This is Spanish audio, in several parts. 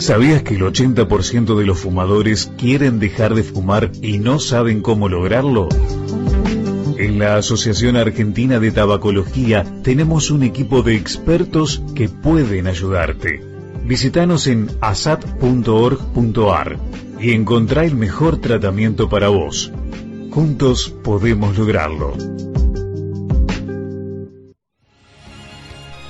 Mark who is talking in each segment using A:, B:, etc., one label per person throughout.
A: ¿Sabías que el 80% de los fumadores quieren dejar de fumar y no saben cómo lograrlo? En la Asociación Argentina de Tabacología tenemos un equipo de expertos que pueden ayudarte. Visítanos en asat.org.ar y encontrá el mejor tratamiento para vos. Juntos podemos lograrlo.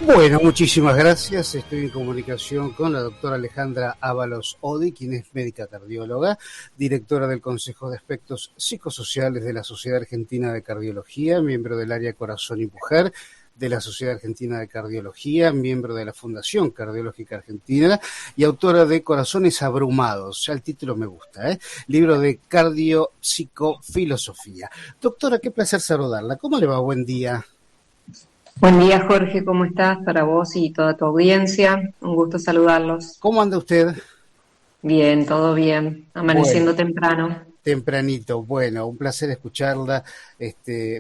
B: Bueno, muchísimas gracias. Estoy en comunicación con la doctora Alejandra Ábalos Odi, quien es médica cardióloga, directora del Consejo de Aspectos Psicosociales de la Sociedad Argentina de Cardiología, miembro del área Corazón y Mujer de la Sociedad Argentina de Cardiología, miembro de la Fundación Cardiológica Argentina y autora de Corazones Abrumados. Ya el título me gusta, libro de cardiopsicofilosofía. Doctora, qué placer saludarla. ¿Cómo le va? Buen día.
C: Buen día, Jorge, ¿cómo estás? Para vos y toda tu audiencia, un gusto saludarlos.
B: ¿Cómo anda usted?
C: Bien, todo bien, amaneciendo temprano.
B: Tempranito, bueno, un placer escucharla.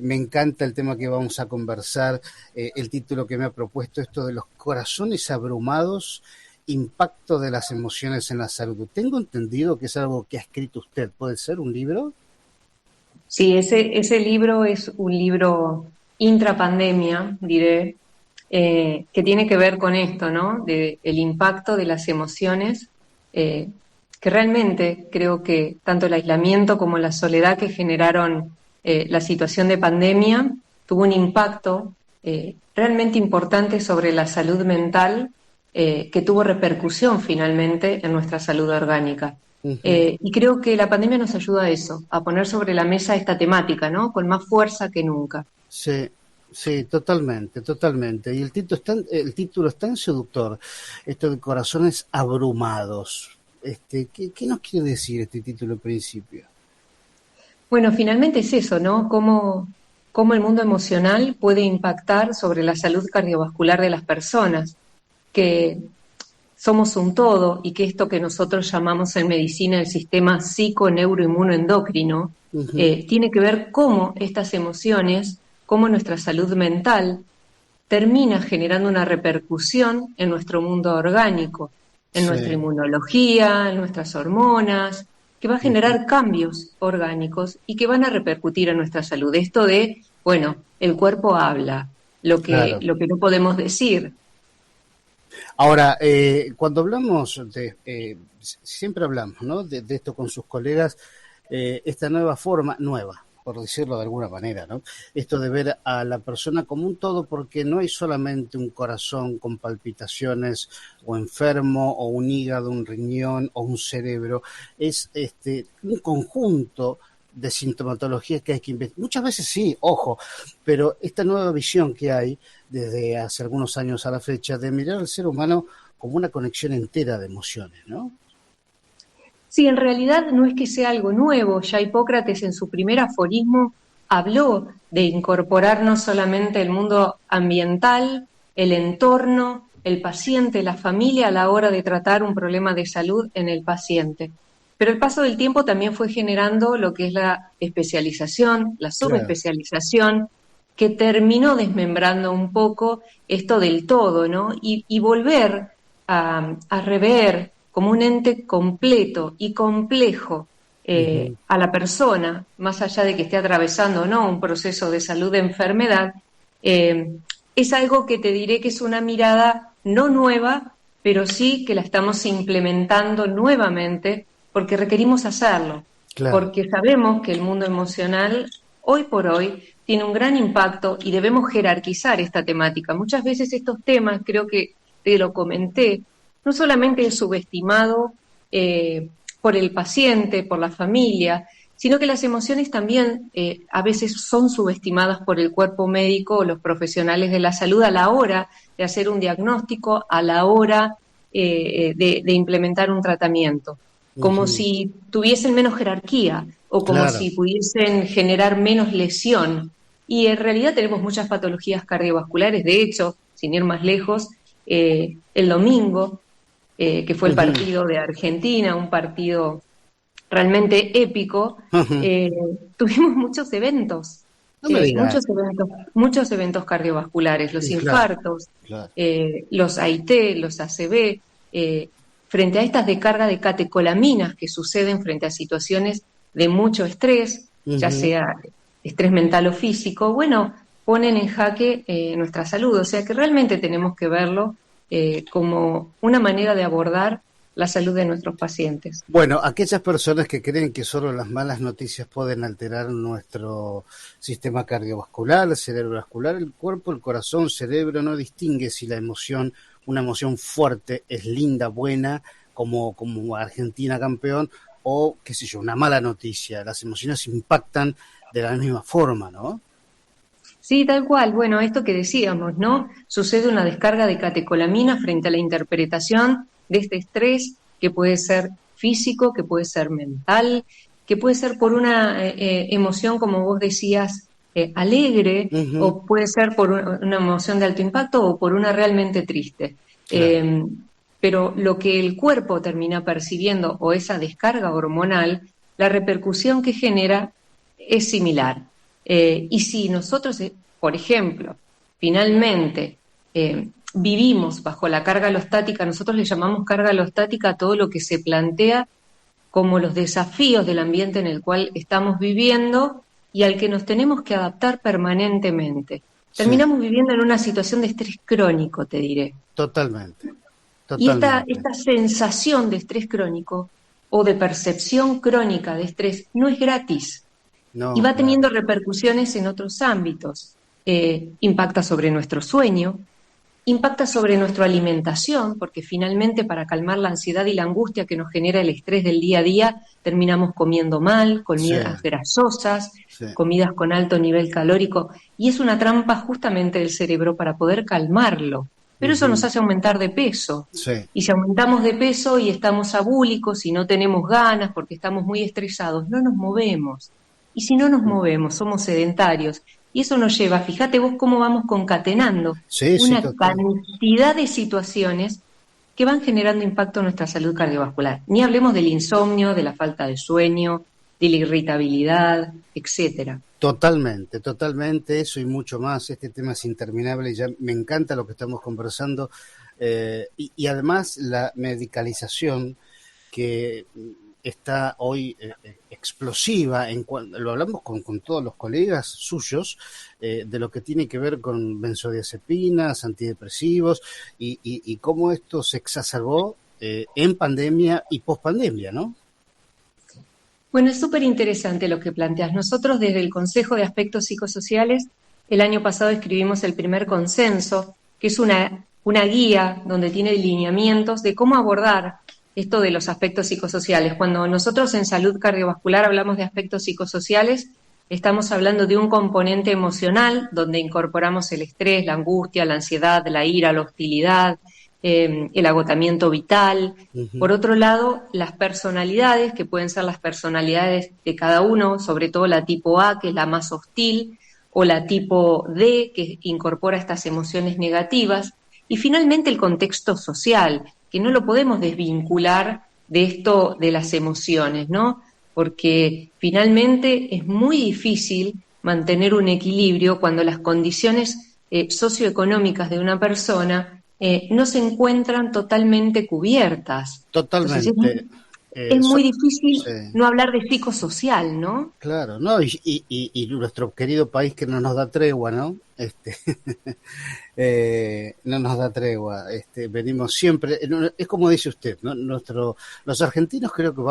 B: Me encanta el tema que vamos a conversar, el título que me ha propuesto, esto de los corazones abrumados, impacto de las emociones en la salud. Tengo entendido que es algo que ha escrito usted, ¿puede ser un libro?
C: Sí, ese libro es un libro intrapandemia, diré, que tiene que ver con esto, ¿no? De el impacto de las emociones, que realmente creo que tanto el aislamiento como la soledad que generaron la situación de pandemia tuvo un impacto realmente importante sobre la salud mental, que tuvo repercusión finalmente en nuestra salud orgánica. Y creo que la pandemia nos ayuda a eso, a poner sobre la mesa esta temática, ¿no? Con más fuerza que nunca.
B: Sí, totalmente. Y el título es tan seductor, esto de corazones abrumados. ¿Qué nos quiere decir este título en principio?
C: Bueno, finalmente es eso, ¿no? Cómo el mundo emocional puede impactar sobre la salud cardiovascular de las personas, que somos un todo y que esto que nosotros llamamos en medicina el sistema psico-neuroinmunoendocrino tiene que ver cómo estas emociones, cómo nuestra salud mental termina generando una repercusión en nuestro mundo orgánico, en nuestra inmunología, en nuestras hormonas, que va a generar cambios orgánicos y que van a repercutir en nuestra salud. Esto de, bueno, el cuerpo habla, lo que no podemos decir.
B: Ahora, cuando hablamos siempre hablamos, ¿no? De esto con sus colegas, esta nueva forma, por decirlo de alguna manera, ¿no? Esto de ver a la persona como un todo, porque no hay solamente un corazón con palpitaciones o enfermo, o un hígado, un riñón o un cerebro, es un conjunto de sintomatologías que hay que investigar. Muchas veces sí, ojo, pero esta nueva visión que hay desde hace algunos años a la fecha de mirar al ser humano como una conexión entera de emociones, ¿no?
C: Sí, en realidad no es que sea algo nuevo. Ya Hipócrates en su primer aforismo habló de incorporar no solamente el mundo ambiental, el entorno, el paciente, la familia a la hora de tratar un problema de salud en el paciente. Pero el paso del tiempo también fue generando lo que es la especialización, la subespecialización, que terminó desmembrando un poco esto del todo, ¿no? Y volver a rever como un ente completo y complejo a la persona, más allá de que esté atravesando o no un proceso de salud de enfermedad, es algo que te diré que es una mirada no nueva, pero sí que la estamos implementando nuevamente porque requerimos hacerlo, porque sabemos que el mundo emocional hoy por hoy tiene un gran impacto y debemos jerarquizar esta temática. Muchas veces estos temas, creo que te lo comenté, no solamente es subestimado por el paciente, por la familia, sino que las emociones también a veces son subestimadas por el cuerpo médico o los profesionales de la salud a la hora de hacer un diagnóstico, a la hora de implementar un tratamiento, como si tuviesen menos jerarquía o como si pudiesen generar menos lesión. Y en realidad tenemos muchas patologías cardiovasculares. De hecho, sin ir más lejos, el domingo, que fue el partido de Argentina, un partido realmente épico, tuvimos muchos eventos, muchos eventos cardiovasculares, los infartos, los AIT, los ACV, frente a estas descargas de catecolaminas que suceden frente a situaciones de mucho estrés, ya sea estrés mental o físico, bueno, ponen en jaque nuestra salud. O sea que realmente tenemos que verlo como una manera de abordar la salud de nuestros pacientes.
B: Bueno, aquellas personas que creen que solo las malas noticias pueden alterar nuestro sistema cardiovascular, cerebrovascular, el cuerpo, el corazón, cerebro, no distingue si la emoción, una emoción fuerte es linda, buena, como Argentina campeón, o, qué sé yo, una mala noticia. Las emociones impactan de la misma forma, ¿no?
C: Sí, tal cual. Bueno, esto que decíamos, ¿no? Sucede una descarga de catecolamina frente a la interpretación de este estrés, que puede ser físico, que puede ser mental, que puede ser por una emoción, como vos decías, alegre, o puede ser por una emoción de alto impacto o por una realmente triste. Claro. Pero lo que el cuerpo termina percibiendo, o esa descarga hormonal, la repercusión que genera es similar. Y si nosotros, por ejemplo, finalmente vivimos bajo la carga alostática, nosotros le llamamos carga alostática a todo lo que se plantea como los desafíos del ambiente en el cual estamos viviendo y al que nos tenemos que adaptar permanentemente. Sí. Terminamos viviendo en una situación de estrés crónico, te diré.
B: Totalmente.
C: Y esta sensación de estrés crónico o de percepción crónica de estrés no es gratis. No, y va teniendo repercusiones en otros ámbitos. Impacta sobre nuestro sueño, impacta sobre nuestra alimentación, porque finalmente para calmar la ansiedad y la angustia que nos genera el estrés del día a día, terminamos comiendo mal, comidas grasosas, comidas con alto nivel calórico, y es una trampa justamente del cerebro para poder calmarlo. Pero eso nos hace aumentar de peso. Y si aumentamos de peso y estamos abúlicos y no tenemos ganas porque estamos muy estresados, no nos movemos. Y si no nos movemos, somos sedentarios. Y eso nos lleva, fíjate vos cómo vamos concatenando una cantidad de situaciones que van generando impacto en nuestra salud cardiovascular. Ni hablemos del insomnio, de la falta de sueño, de la irritabilidad, etcétera.
B: Totalmente, eso y mucho más. Este tema es interminable y ya me encanta lo que estamos conversando. Y además la medicalización que está hoy explosiva, lo hablamos con todos los colegas suyos, de lo que tiene que ver con benzodiazepinas, antidepresivos, y cómo esto se exacerbó en pandemia y pospandemia, ¿no?
C: Bueno, es súper interesante lo que planteas. Nosotros desde el Consejo de Aspectos Psicosociales, el año pasado escribimos el primer consenso, que es una guía donde tiene lineamientos de cómo abordar esto de los aspectos psicosociales. Cuando nosotros en salud cardiovascular hablamos de aspectos psicosociales, estamos hablando de un componente emocional donde incorporamos el estrés, la angustia, la ansiedad, la ira, la hostilidad, el agotamiento vital. Por otro lado, las personalidades, que pueden ser las personalidades de cada uno, sobre todo la tipo A, que es la más hostil, o la tipo D, que incorpora estas emociones negativas. Y finalmente el contexto social, que no lo podemos desvincular de esto de las emociones, ¿no? Porque finalmente es muy difícil mantener un equilibrio cuando las condiciones socioeconómicas de una persona no se encuentran totalmente cubiertas.
B: Totalmente.
C: Entonces, es muy difícil no hablar de psicosocial, ¿no?
B: Claro, no, y nuestro querido país que no nos da tregua, ¿no? No nos da tregua, venimos siempre, es como dice usted, ¿no? Los argentinos creo que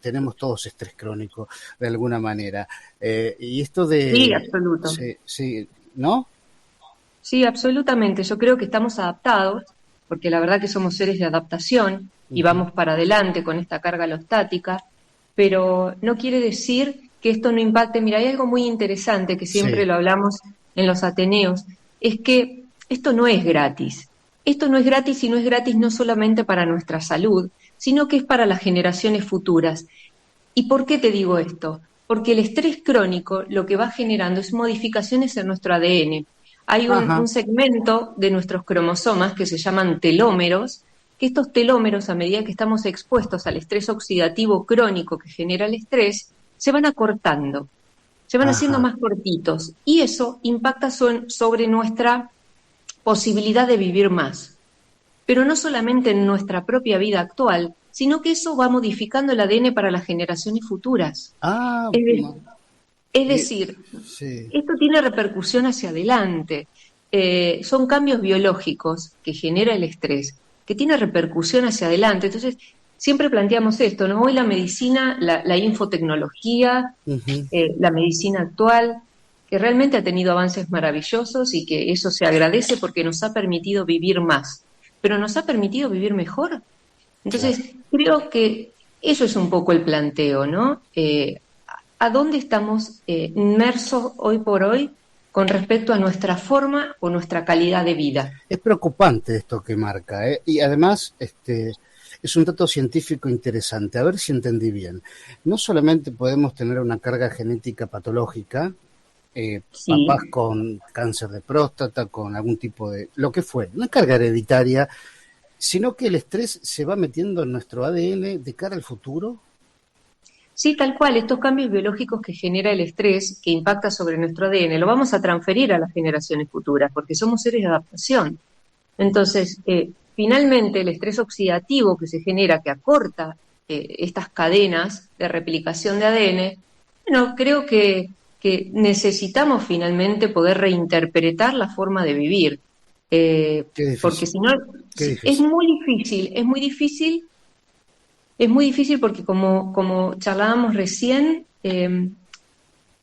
B: tenemos todos estrés crónico de alguna manera, y esto de...
C: Sí, absoluto.
B: Sí, ¿no?
C: Sí, absolutamente, yo creo que estamos adaptados, porque la verdad que somos seres de adaptación, y vamos para adelante con esta carga alostática, pero no quiere decir que esto no impacte. Mira, hay algo muy interesante que siempre lo hablamos en los Ateneos, es que esto no es gratis. Esto no es gratis y no es gratis no solamente para nuestra salud, sino que es para las generaciones futuras. ¿Y por qué te digo esto? Porque el estrés crónico lo que va generando es modificaciones en nuestro ADN. Hay un segmento de nuestros cromosomas que se llaman telómeros, que estos telómeros, a medida que estamos expuestos al estrés oxidativo crónico que genera el estrés, se van acortando, se van haciendo más cortitos, y eso impacta sobre nuestra posibilidad de vivir más. pero no solamente en nuestra propia vida actual, sino que eso va modificando el ADN para las generaciones futuras.
B: Ah,
C: Es decir,
B: sí.
C: esto tiene repercusión hacia adelante. Son cambios biológicos que genera el estrés, que tiene repercusión hacia adelante. Entonces, siempre planteamos esto, ¿no? Hoy la medicina, la infotecnología,
B: Ujú.
C: la medicina actual, que realmente ha tenido avances maravillosos y que eso se agradece porque nos ha permitido vivir más, pero nos ha permitido vivir mejor.
B: Claro.
C: Entonces, creo que eso es un poco el planteo, ¿no? ¿A dónde estamos inmersos hoy por hoy con respecto a nuestra forma o nuestra calidad de vida?
B: Es preocupante esto que marca, ¿eh? Y además, es un dato científico interesante. A ver si entendí bien. No solamente podemos tener una carga genética patológica,
C: Sí,
B: papás con cáncer de próstata, con algún tipo de, lo que fue, una carga hereditaria, sino que el estrés se va metiendo en nuestro ADN de cara al futuro.
C: sí, tal cual, estos cambios biológicos que genera el estrés, que impacta sobre nuestro ADN, lo vamos a transferir a las generaciones futuras, porque somos seres de adaptación. Entonces, finalmente, el estrés oxidativo que se genera, que acorta estas cadenas de replicación de ADN, bueno, creo que necesitamos finalmente poder reinterpretar la forma de vivir,
B: Qué
C: porque
B: difícil,
C: si no,
B: qué
C: es
B: difícil.
C: muy difícil, es muy difícil porque como charlábamos recién,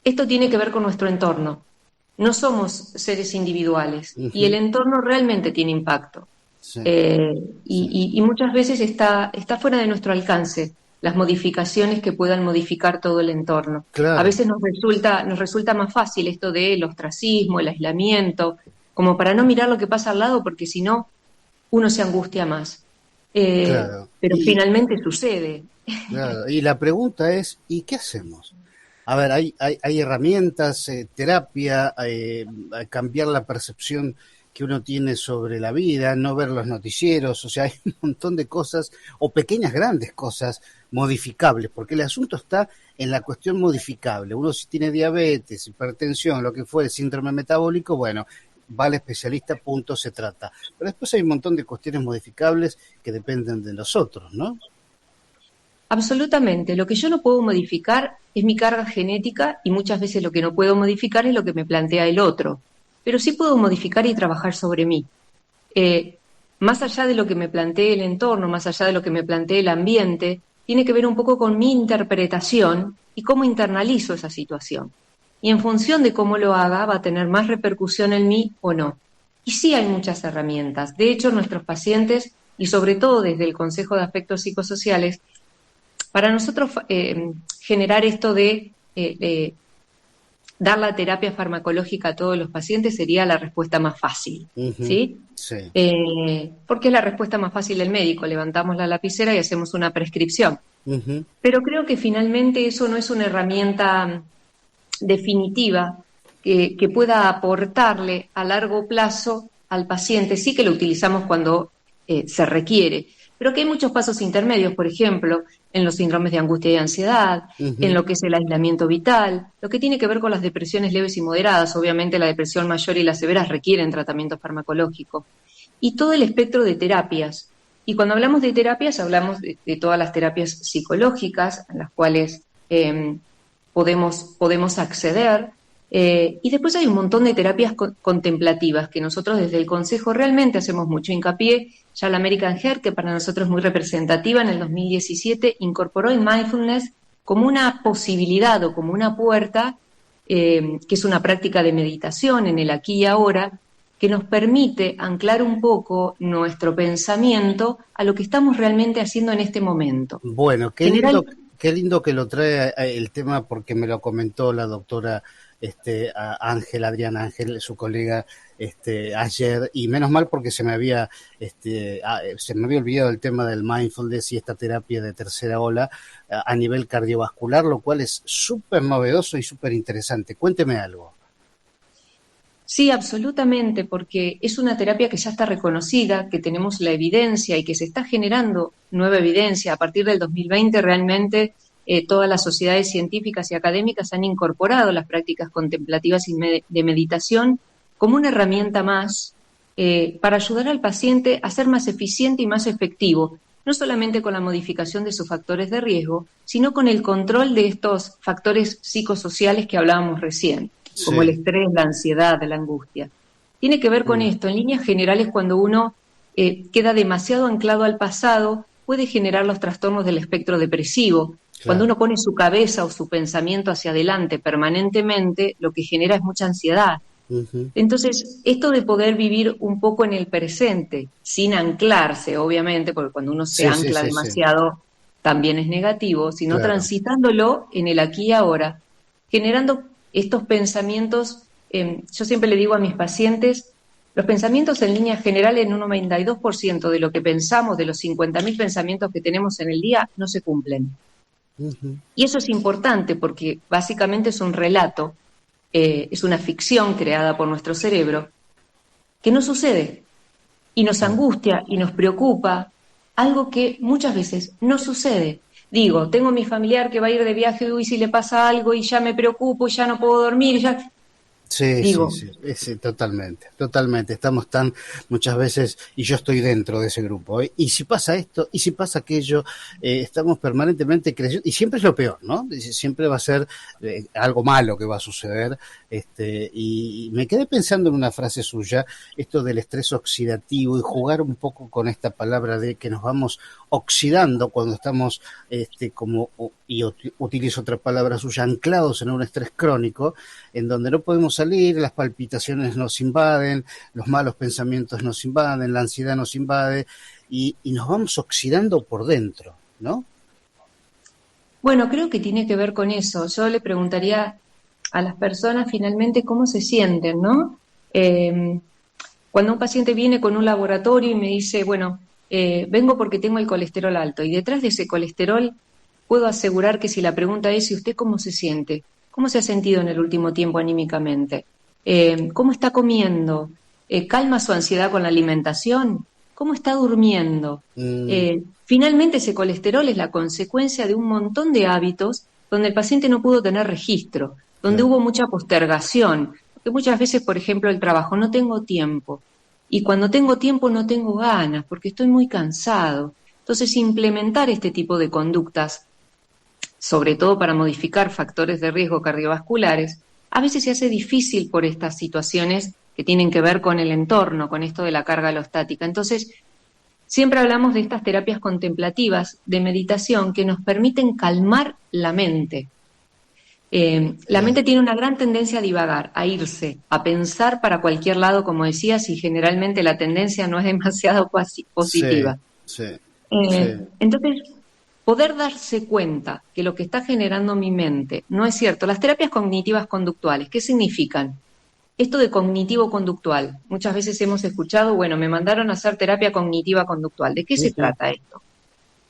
C: esto tiene que ver con nuestro entorno. No somos seres individuales y el
B: Ujú.
C: entorno realmente tiene impacto.
B: Sí,
C: Eh,
B: sí,
C: y muchas veces está fuera de nuestro alcance las modificaciones que puedan modificar todo el entorno. A
B: claro.
C: veces nos resulta más fácil esto del ostracismo, el aislamiento, como para no mirar lo que pasa al lado, porque si no, uno se angustia más.
B: Claro.
C: Pero finalmente sucede.
B: Claro, y la pregunta es, ¿y qué hacemos? A ver, hay herramientas, terapia, cambiar la percepción que uno tiene sobre la vida, no ver los noticieros, o sea, hay un montón de cosas, o pequeñas, grandes cosas modificables, porque el asunto está en la cuestión modificable. Uno si tiene diabetes, hipertensión, lo que fue, síndrome metabólico, bueno, va al especialista, punto, se trata. Pero después hay un montón de cuestiones modificables que dependen de nosotros, ¿no?
C: Absolutamente. Lo que yo no puedo modificar es mi carga genética y muchas veces lo que no puedo modificar es lo que me plantea el otro. Pero sí puedo modificar y trabajar sobre mí. Eh, Más allá de lo que me plantee el entorno, más allá de lo que me plantee el ambiente, tiene que ver un poco con mi interpretación y cómo internalizo esa situación. Y en función de cómo lo haga, va a tener más repercusión en mí o no. Y sí hay muchas herramientas. De hecho, nuestros pacientes, y sobre todo desde el Consejo de Aspectos Psicosociales, para nosotros generar esto de dar la terapia farmacológica a todos los pacientes sería la respuesta más fácil,
B: Ujú.
C: ¿sí?
B: Sí.
C: Porque es la respuesta más fácil del médico, levantamos la lapicera y hacemos una prescripción.
B: Ujú.
C: Pero creo que finalmente eso no es una herramienta definitiva que pueda aportarle a largo plazo al paciente. Sí que lo utilizamos cuando se requiere, pero que hay muchos pasos intermedios, por ejemplo, en los síndromes de angustia y ansiedad, en
B: Ujú.
C: lo que es el aislamiento vital, lo que tiene que ver con las depresiones leves y moderadas. Obviamente la depresión mayor y las severas requieren tratamiento farmacológico. Y todo el espectro de terapias. Y cuando hablamos de terapias, hablamos de todas las terapias psicológicas, en las cuales podemos acceder. Y después hay un montón de terapias contemplativas que nosotros desde el Consejo realmente hacemos mucho hincapié. Ya la American Heart, que para nosotros es muy representativa, en el 2017 incorporó el mindfulness como una posibilidad o como una puerta, que es una práctica de meditación en el aquí y ahora, que nos permite anclar un poco nuestro pensamiento a lo que estamos realmente haciendo en este momento.
B: Bueno,
C: General,
B: qué lindo que lo trae el tema porque me lo comentó la doctora Ángel, Adriana Ángel, su colega, ayer, y menos mal porque se me había olvidado el tema del mindfulness y esta terapia de tercera ola a nivel cardiovascular, lo cual es súper novedoso y súper interesante. Cuénteme algo.
C: sí, absolutamente, porque es una terapia que ya está reconocida, que tenemos la evidencia y que se está generando nueva evidencia. A partir del 2020 realmente todas las sociedades científicas y académicas han incorporado las prácticas contemplativas y de meditación como una herramienta más para ayudar al paciente a ser más eficiente y más efectivo, no solamente con la modificación de sus factores de riesgo, sino con el control de estos factores psicosociales que hablábamos recién, como el
B: Sí.
C: estrés, la ansiedad, la angustia. Tiene que ver con
B: Mm.
C: esto. En líneas generales, cuando uno queda demasiado anclado al pasado, puede generar los trastornos del espectro depresivo. Cuando
B: Claro.
C: uno pone su cabeza o su pensamiento hacia adelante permanentemente, lo que genera es mucha ansiedad.
B: Ujú.
C: Entonces, esto de poder vivir un poco en el presente, sin anclarse, obviamente, porque cuando uno se
B: Sí, sí,
C: ancla
B: sí, sí.
C: demasiado también es negativo, sino
B: Claro.
C: transitándolo en el aquí y ahora, generando estos pensamientos. Yo siempre le digo a mis pacientes, los pensamientos en línea general en un 92% de lo que pensamos, de los 50.000 pensamientos que tenemos en el día, no se cumplen.
B: Ujú.
C: Y eso es importante porque básicamente es un relato, es una ficción creada por nuestro cerebro que no sucede y nos
B: Claro.
C: angustia y nos preocupa, algo que muchas veces no sucede. Digo, tengo mi familiar que va a ir de viaje, y si le pasa algo y ya me preocupo y ya no puedo dormir, ya
B: Sí, sí,
C: digo,
B: sí, sí, totalmente, totalmente. Estamos tan muchas veces, y yo estoy dentro de ese grupo, ¿eh? Y si pasa esto, y si pasa aquello, estamos permanentemente creyendo, y siempre es lo peor, ¿no? Siempre va a ser algo malo que va a suceder. Y me quedé pensando en una frase suya, esto del estrés oxidativo, y jugar un poco con esta palabra de que nos vamos oxidando cuando estamos, utilizo otra palabra suya, anclados en un estrés crónico en donde no podemos salir, las palpitaciones nos invaden, los malos pensamientos nos invaden, la ansiedad nos invade y nos vamos oxidando por dentro, ¿no?
C: bueno, creo que tiene que ver con eso. Yo le preguntaría a las personas finalmente cómo se sienten, ¿no? Eh, Cuando un paciente viene con un laboratorio y me dice, bueno, vengo porque tengo el colesterol alto, y detrás de ese colesterol puedo asegurar que si la pregunta es, ¿y usted cómo se siente? ¿Cómo se ha sentido en el último tiempo anímicamente? ¿Cómo está comiendo? ¿Calma su ansiedad con la alimentación? ¿Cómo está durmiendo?
B: Mm,
C: Finalmente ese colesterol es la consecuencia de un montón de hábitos donde el paciente no pudo tener registro, donde
B: claro,
C: hubo mucha postergación, porque muchas veces, por ejemplo, el trabajo, no tengo tiempo, y cuando tengo tiempo no tengo ganas, porque estoy muy cansado. Entonces, implementar este tipo de conductas, sobre todo para modificar factores de riesgo cardiovasculares, a veces se hace difícil por estas situaciones que tienen que ver con el entorno, con esto de la carga alostática. Entonces, siempre hablamos de estas terapias contemplativas de meditación que nos permiten calmar la mente. La
B: bien,
C: mente tiene una gran tendencia a divagar, a irse, a pensar para cualquier lado, como decías, y generalmente la tendencia no es demasiado
B: sí,
C: positiva.
B: sí, sí,
C: Entonces, poder darse cuenta que lo que está generando mi mente no es cierto. Las terapias cognitivas conductuales, ¿qué significan? Esto de cognitivo conductual, muchas veces hemos escuchado, bueno, me mandaron a hacer terapia cognitiva conductual. ¿De qué se
B: ujú,
C: trata esto?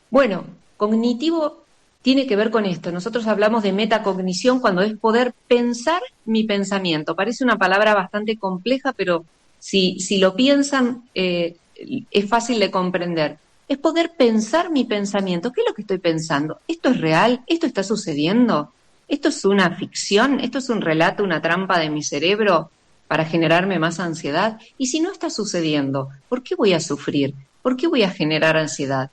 C: Bueno, cognitivo tiene que ver con esto. Nosotros hablamos de metacognición cuando es poder pensar mi pensamiento. Parece una palabra bastante compleja, pero si lo piensan, es fácil de comprender. Es poder pensar mi pensamiento. ¿Qué es lo que estoy pensando? ¿Esto es real? ¿Esto está sucediendo? ¿Esto es una ficción? ¿Esto es un relato, una trampa de mi cerebro para generarme más ansiedad? Y si no está sucediendo, ¿por qué voy a sufrir? ¿Por qué voy a generar ansiedad?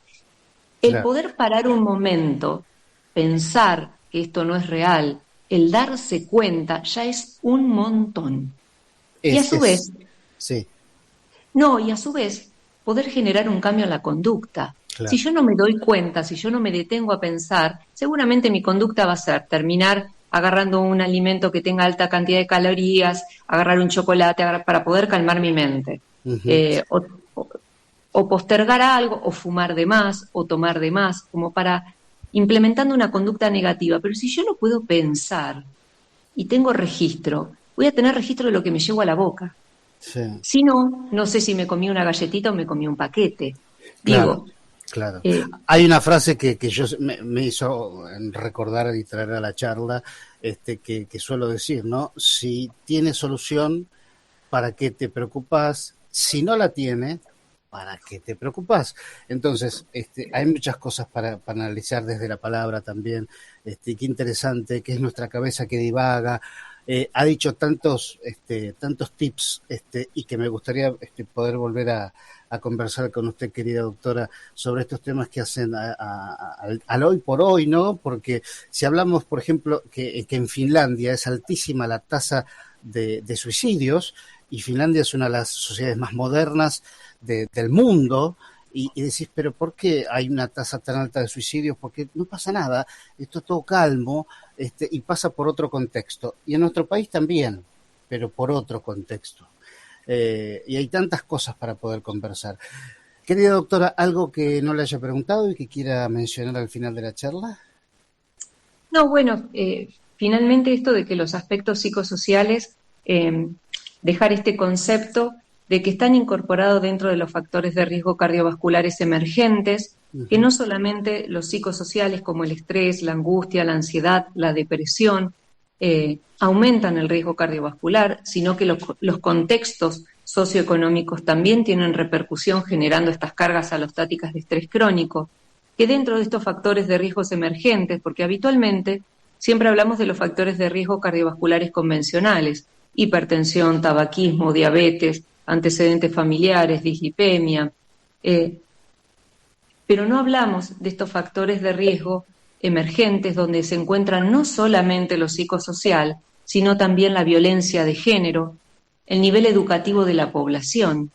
C: El
B: claro.
C: poder parar un momento, pensar que esto no es real, el darse cuenta ya es un montón. Y a su
B: Es,
C: vez,
B: sí,
C: no, y a su vez, poder generar un cambio en la conducta. Si
B: claro,
C: yo no me doy cuenta, si yo no me detengo a pensar, seguramente mi conducta va a ser terminar agarrando un alimento que tenga alta cantidad de calorías, agarrar un chocolate para poder calmar mi mente.
B: ujú,
C: Eh, o, o- o postergar algo, o fumar de más, o tomar de más, como para implementando una conducta negativa. Pero si yo no puedo pensar y tengo registro, voy a tener registro de lo que me llevo a la boca.
B: sí,
C: Si no, no sé si me comí una galletita o me comí un paquete.
B: claro.
C: Digo,
B: Claro.
C: eh,
B: Hay una frase que yo me hizo recordar y traer a la charla, que suelo decir, ¿no? Si tiene solución, ¿para qué te preocupas? Si no la tiene, ¿para qué te preocupas? Entonces, hay muchas cosas para analizar desde la palabra también. Qué interesante, que es nuestra cabeza que divaga. ha dicho tantos tips, y que me gustaría poder volver a conversar con usted, querida doctora, sobre estos temas que hacen al hoy por hoy, ¿no? Porque si hablamos, por ejemplo, que en Finlandia es altísima la tasa de suicidios, y Finlandia es una de las sociedades más modernas del mundo, y decís, pero ¿por qué hay una tasa tan alta de suicidios? Porque no pasa nada, esto es todo calmo, y pasa por otro contexto. Y en nuestro país también, pero por otro contexto. Y hay tantas cosas para poder conversar. Querida doctora, ¿algo que no le haya preguntado y que quiera mencionar al final de la charla?
C: No, bueno, finalmente esto de que los aspectos psicosociales, dejar este concepto de que están incorporados dentro de los factores de riesgo cardiovasculares emergentes, que no solamente los psicosociales como el estrés, la angustia, la ansiedad, la depresión, aumentan el riesgo cardiovascular, sino que los contextos socioeconómicos también tienen repercusión generando estas cargas alostáticas de estrés crónico, que dentro de estos factores de riesgos emergentes, porque habitualmente siempre hablamos de los factores de riesgo cardiovasculares convencionales, hipertensión, tabaquismo, diabetes, antecedentes familiares, dislipemia, pero no hablamos de estos factores de riesgo emergentes donde se encuentran no solamente lo psicosocial, sino también la violencia de género, el nivel educativo de la población.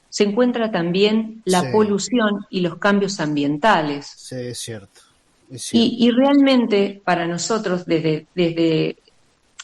C: Se encuentra también la polución y los cambios ambientales.
B: Sí, es cierto. Es cierto.
C: Y realmente para nosotros desde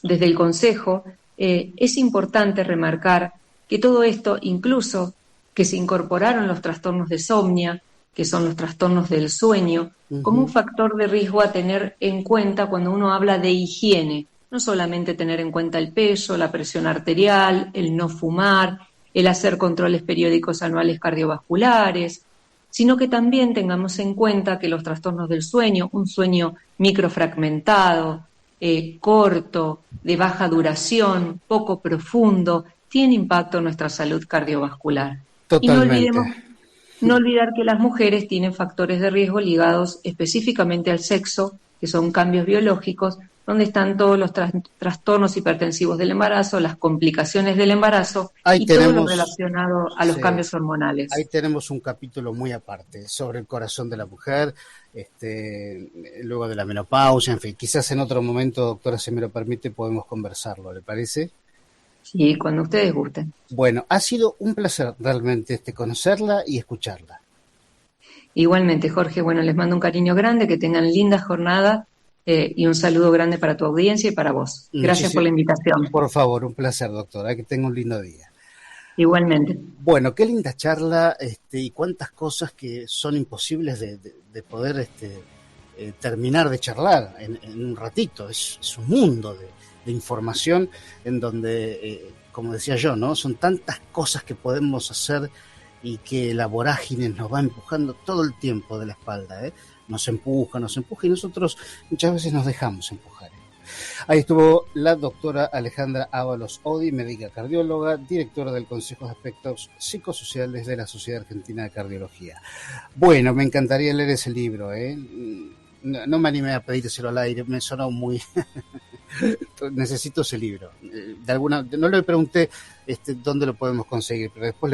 C: el Consejo es importante remarcar que todo esto, incluso que se incorporaron los trastornos de insomnia, que son los trastornos del sueño, como un factor de riesgo a tener en cuenta cuando uno habla de higiene. No solamente tener en cuenta el peso, la presión arterial, el no fumar, el hacer controles periódicos anuales cardiovasculares, sino que también tengamos en cuenta que los trastornos del sueño, un sueño microfragmentado, corto, de baja duración, poco profundo, tiene impacto en nuestra salud cardiovascular.
B: Totalmente.
C: Y no olvidar que las mujeres tienen factores de riesgo ligados específicamente al sexo, que son cambios biológicos, donde están todos los trastornos hipertensivos del embarazo, las complicaciones del embarazo todo lo relacionado a los cambios hormonales.
B: Ahí tenemos un capítulo muy aparte sobre el corazón de la mujer, luego de la menopausia, en fin, quizás en otro momento, doctora, si me lo permite, podemos conversarlo, ¿le parece?
C: Sí, cuando ustedes gusten.
B: Bueno, ha sido un placer realmente conocerla y escucharla.
C: Igualmente, Jorge, bueno, les mando un cariño grande, que tengan linda jornada y un saludo grande para tu audiencia y para vos. Gracias por la invitación.
B: Por favor, un placer, doctora, que tenga un lindo día.
C: Igualmente.
B: Bueno, qué linda charla y cuántas cosas que son imposibles de poder terminar de charlar en un ratito. Es un mundo de información en donde, como decía yo, ¿no? Son tantas cosas que podemos hacer y que la vorágine nos va empujando todo el tiempo de la espalda, nos empuja y nosotros muchas veces nos dejamos empujar. Ahí estuvo la doctora Alejandra Ábalos Odi, médica cardióloga, directora del Consejo de Aspectos Psicosociales de la Sociedad Argentina de Cardiología. Bueno, me encantaría leer ese libro, No me animé a pedírselo al aire, me sonó muy... Necesito ese libro. No le pregunté dónde lo podemos conseguir, pero después